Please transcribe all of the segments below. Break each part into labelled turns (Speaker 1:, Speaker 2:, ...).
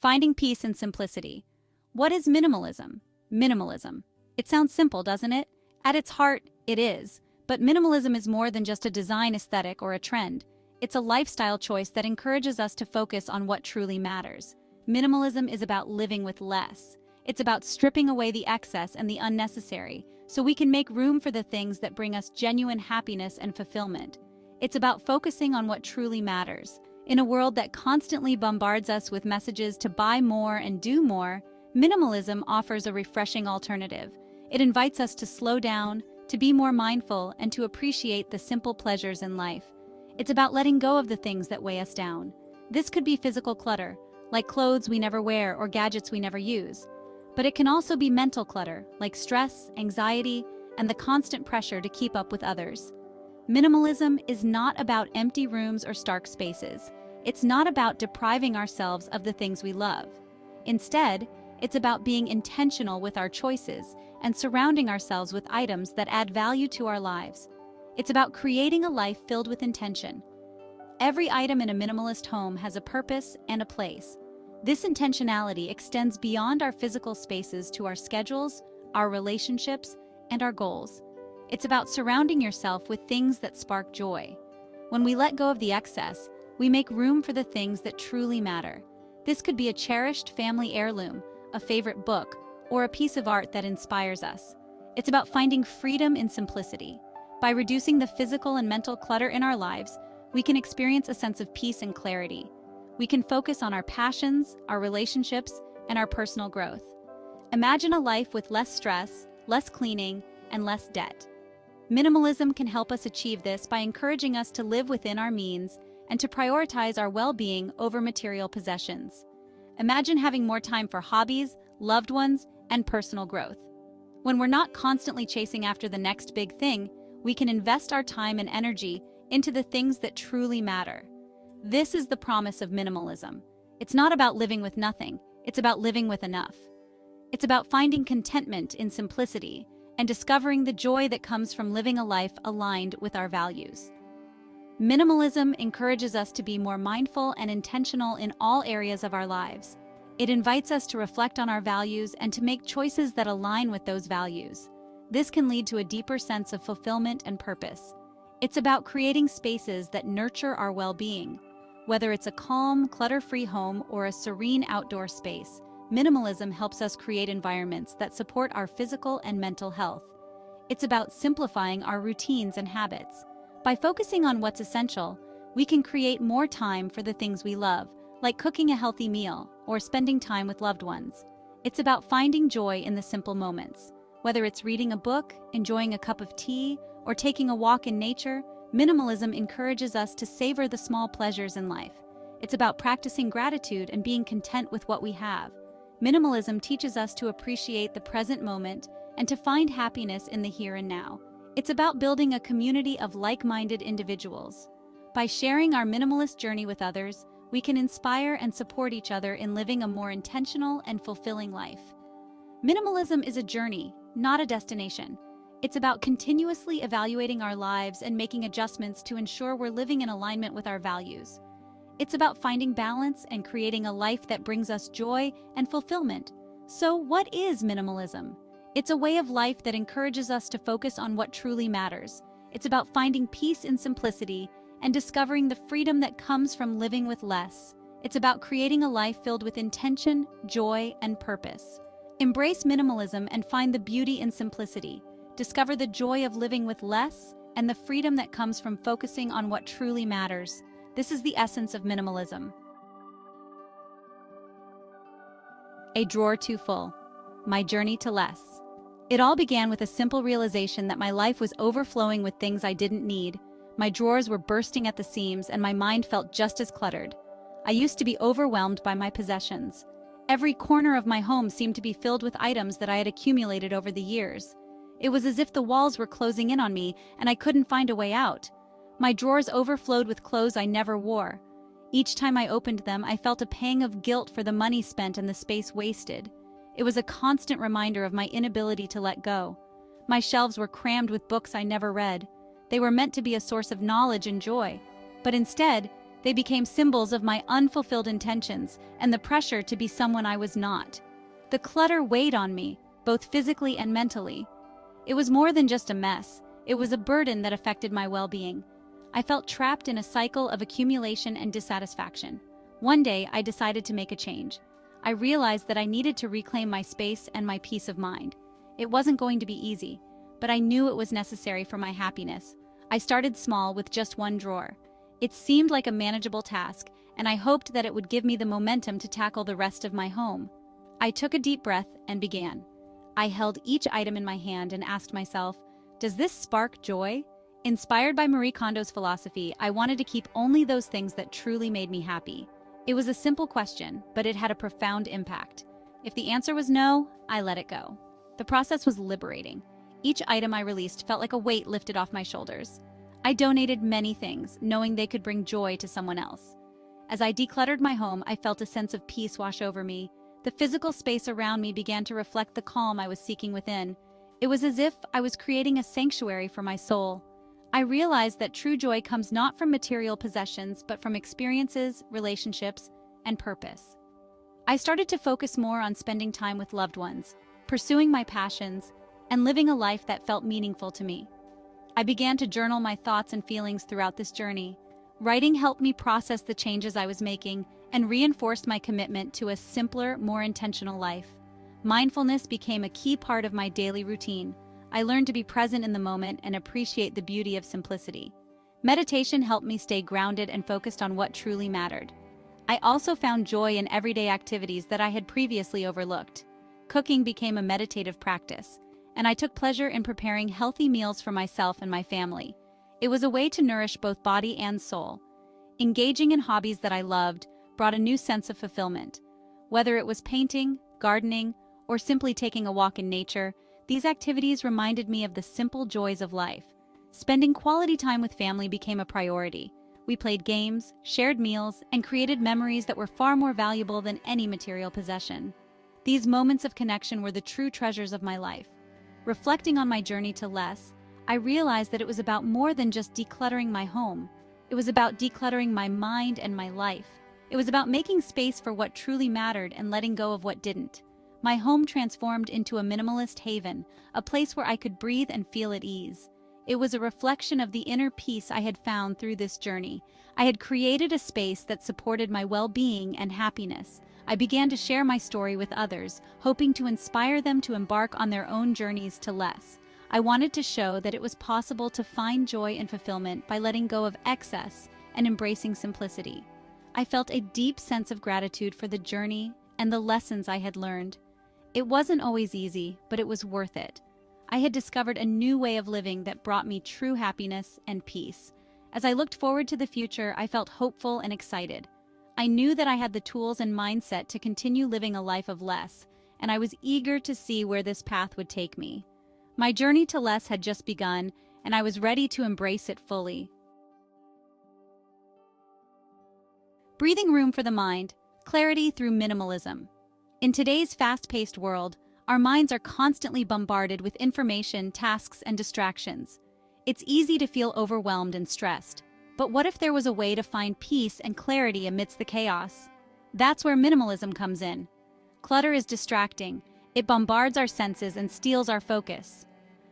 Speaker 1: Finding peace in simplicity. What is minimalism? Minimalism. It sounds simple, doesn't it? At its heart, it is. But minimalism is more than just a design aesthetic or a trend. It's a lifestyle choice that encourages us to focus on what truly matters. Minimalism is about living with less. It's about stripping away the excess and the unnecessary, so we can make room for the things that bring us genuine happiness and fulfillment. It's about focusing on what truly matters. In a world that constantly bombards us with messages to buy more and do more, minimalism offers a refreshing alternative. It invites us to slow down, to be more mindful, and to appreciate the simple pleasures in life. It's about letting go of the things that weigh us down. This could be physical clutter, like clothes we never wear or gadgets we never use. But it can also be mental clutter, like stress, anxiety, and the constant pressure to keep up with others. Minimalism is not about empty rooms or stark spaces. It's not about depriving ourselves of the things we love. Instead, it's about being intentional with our choices and surrounding ourselves with items that add value to our lives. It's about creating a life filled with intention. Every item in a minimalist home has a purpose and a place. This intentionality extends beyond our physical spaces to our schedules, our relationships, and our goals. It's about surrounding yourself with things that spark joy. When we let go of the excess, we make room for the things that truly matter. This could be a cherished family heirloom, a favorite book, or a piece of art that inspires us. It's about finding freedom in simplicity. By reducing the physical and mental clutter in our lives, we can experience a sense of peace and clarity. We can focus on our passions, our relationships, and our personal growth. Imagine a life with less stress, less cleaning, and less debt. Minimalism can help us achieve this by encouraging us to live within our means and to prioritize our well-being over material possessions. Imagine having more time for hobbies, loved ones, and personal growth. When we're not constantly chasing after the next big thing, we can invest our time and energy into the things that truly matter. This is the promise of minimalism. It's not about living with nothing, it's about living with enough. It's about finding contentment in simplicity and discovering the joy that comes from living a life aligned with our values. Minimalism encourages us to be more mindful and intentional in all areas of our lives. It invites us to reflect on our values and to make choices that align with those values. This can lead to a deeper sense of fulfillment and purpose. It's about creating spaces that nurture our well-being. Whether it's a calm, clutter-free home or a serene outdoor space, minimalism helps us create environments that support our physical and mental health. It's about simplifying our routines and habits. By focusing on what's essential, we can create more time for the things we love, like cooking a healthy meal or spending time with loved ones. It's about finding joy in the simple moments. Whether it's reading a book, enjoying a cup of tea, or taking a walk in nature, minimalism encourages us to savor the small pleasures in life. It's about practicing gratitude and being content with what we have. Minimalism teaches us to appreciate the present moment and to find happiness in the here and now. It's about building a community of like-minded individuals. By sharing our minimalist journey with others, we can inspire and support each other in living a more intentional and fulfilling life. Minimalism is a journey, not a destination. It's about continuously evaluating our lives and making adjustments to ensure we're living in alignment with our values. It's about finding balance and creating a life that brings us joy and fulfillment. So, what is minimalism? It's a way of life that encourages us to focus on what truly matters. It's about finding peace in simplicity and discovering the freedom that comes from living with less. It's about creating a life filled with intention, joy, and purpose. Embrace minimalism and find the beauty in simplicity. Discover the joy of living with less and the freedom that comes from focusing on what truly matters. This is the essence of minimalism. A drawer too full. My journey to less. It all began with a simple realization that my life was overflowing with things I didn't need. My drawers were bursting at the seams and my mind felt just as cluttered. I used to be overwhelmed by my possessions. Every corner of my home seemed to be filled with items that I had accumulated over the years. It was as if the walls were closing in on me and I couldn't find a way out. My drawers overflowed with clothes I never wore. Each time I opened them, I felt a pang of guilt for the money spent and the space wasted. It was a constant reminder of my inability to let go. My shelves were crammed with books I never read. They were meant to be a source of knowledge and joy, but instead, They became symbols of my unfulfilled intentions and the pressure to be someone I was not. The clutter weighed on me, both physically and mentally. It was more than just a mess. It was a burden that affected my well-being. I felt trapped in a cycle of accumulation and dissatisfaction. One day, I decided to make a change. I realized that I needed to reclaim my space and my peace of mind. It wasn't going to be easy, but I knew it was necessary for my happiness. I started small with just one drawer. It seemed like a manageable task, and I hoped that it would give me the momentum to tackle the rest of my home. I took a deep breath and began. I held each item in my hand and asked myself, does this spark joy? Inspired by Marie Kondo's philosophy, I wanted to keep only those things that truly made me happy. It was a simple question, but it had a profound impact. If the answer was no, I let it go. The process was liberating. Each item I released felt like a weight lifted off my shoulders. I donated many things, knowing they could bring joy to someone else. As I decluttered my home, I felt a sense of peace wash over me. The physical space around me began to reflect the calm I was seeking within. It was as if I was creating a sanctuary for my soul. I realized that true joy comes not from material possessions, but from experiences, relationships, and purpose. I started to focus more on spending time with loved ones, pursuing my passions, and living a life that felt meaningful to me. I began to journal my thoughts and feelings throughout this journey. Writing helped me process the changes I was making and reinforced my commitment to a simpler, more intentional life. Mindfulness became a key part of my daily routine. I learned to be present in the moment and appreciate the beauty of simplicity. Meditation helped me stay grounded and focused on what truly mattered. I also found joy in everyday activities that I had previously overlooked. Cooking became a meditative practice, and I took pleasure in preparing healthy meals for myself and my family. It was a way to nourish both body and soul. Engaging in hobbies that I loved brought a new sense of fulfillment. Whether it was painting, gardening, or simply taking a walk in nature, these activities reminded me of the simple joys of life. Spending quality time with family became a priority. We played games, shared meals, and created memories that were far more valuable than any material possession. These moments of connection were the true treasures of my life. Reflecting on my journey to less, I realized that it was about more than just decluttering my home. It was about decluttering my mind and my life. It was about making space for what truly mattered and letting go of what didn't. My home transformed into a minimalist haven, a place where I could breathe and feel at ease. It was a reflection of the inner peace I had found through this journey. I had created a space that supported my well-being and happiness. I began to share my story with others, hoping to inspire them to embark on their own journeys to less. I wanted to show that it was possible to find joy and fulfillment by letting go of excess and embracing simplicity. I felt a deep sense of gratitude for the journey and the lessons I had learned. It wasn't always easy, but it was worth it. I had discovered a new way of living that brought me true happiness and peace. As I looked forward to the future, I felt hopeful and excited. I knew that I had the tools and mindset to continue living a life of less, and I was eager to see where this path would take me. My journey to less had just begun, and I was ready to embrace it fully. Breathing room for the mind, clarity through minimalism. In today's fast-paced world, our minds are constantly bombarded with information, tasks, and distractions. It's easy to feel overwhelmed and stressed. But what if there was a way to find peace and clarity amidst the chaos? That's where minimalism comes in. Clutter is distracting. It bombards our senses and steals our focus.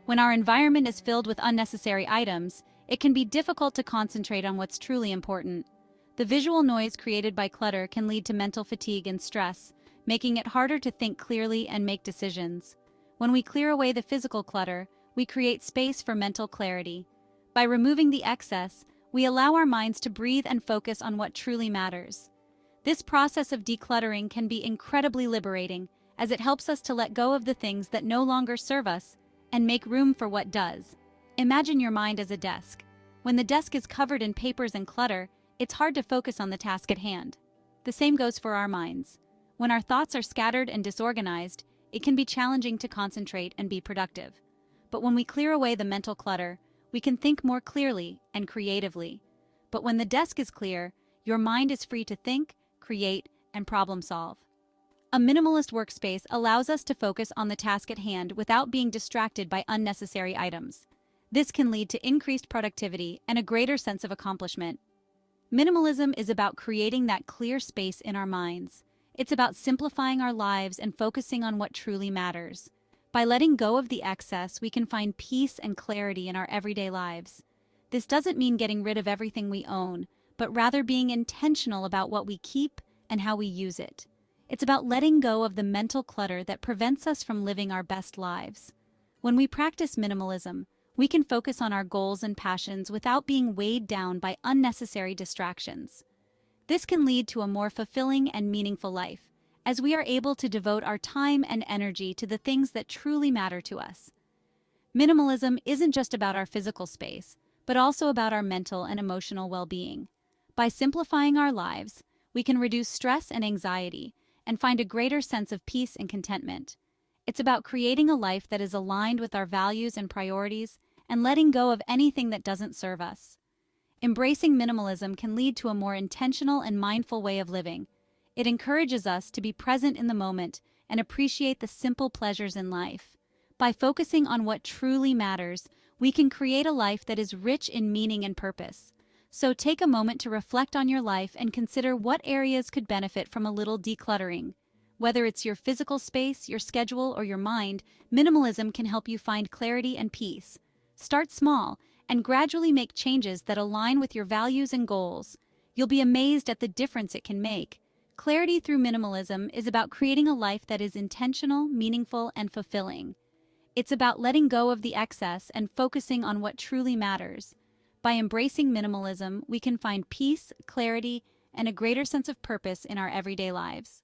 Speaker 1: When our environment is filled with unnecessary items, it can be difficult to concentrate on what's truly important. The visual noise created by clutter can lead to mental fatigue and stress, making it harder to think clearly and make decisions. When we clear away the physical clutter, we create space for mental clarity. By removing the excess, we allow our minds to breathe and focus on what truly matters. This process of decluttering can be incredibly liberating, as it helps us to let go of the things that no longer serve us and make room for what does. Imagine your mind as a desk. When the desk is covered in papers and clutter, it's hard to focus on the task at hand. The same goes for our minds. When our thoughts are scattered and disorganized, it can be challenging to concentrate and be productive. But when we clear away the mental clutter, we can think more clearly and creatively. But when the desk is clear, your mind is free to think, create, and problem solve. A minimalist workspace allows us to focus on the task at hand without being distracted by unnecessary items. This can lead to increased productivity and a greater sense of accomplishment. Minimalism is about creating that clear space in our minds. It's about simplifying our lives and focusing on what truly matters. By letting go of the excess, we can find peace and clarity in our everyday lives. This doesn't mean getting rid of everything we own, but rather being intentional about what we keep and how we use it. It's about letting go of the mental clutter that prevents us from living our best lives. When we practice minimalism, we can focus on our goals and passions without being weighed down by unnecessary distractions. This can lead to a more fulfilling and meaningful life, as we are able to devote our time and energy to the things that truly matter to us. Minimalism isn't just about our physical space, but also about our mental and emotional well-being. By simplifying our lives, we can reduce stress and anxiety and find a greater sense of peace and contentment. It's about creating a life that is aligned with our values and priorities and letting go of anything that doesn't serve us. Embracing minimalism can lead to a more intentional and mindful way of living. It encourages us to be present in the moment and appreciate the simple pleasures in life. By focusing on what truly matters, we can create a life that is rich in meaning and purpose. So take a moment to reflect on your life and consider what areas could benefit from a little decluttering. Whether it's your physical space, your schedule, or your mind, minimalism can help you find clarity and peace. Start small and gradually make changes that align with your values and goals. You'll be amazed at the difference it can make. Clarity through minimalism is about creating a life that is intentional, meaningful, and fulfilling. It's about letting go of the excess and focusing on what truly matters. By embracing minimalism, we can find peace, clarity, and a greater sense of purpose in our everyday lives.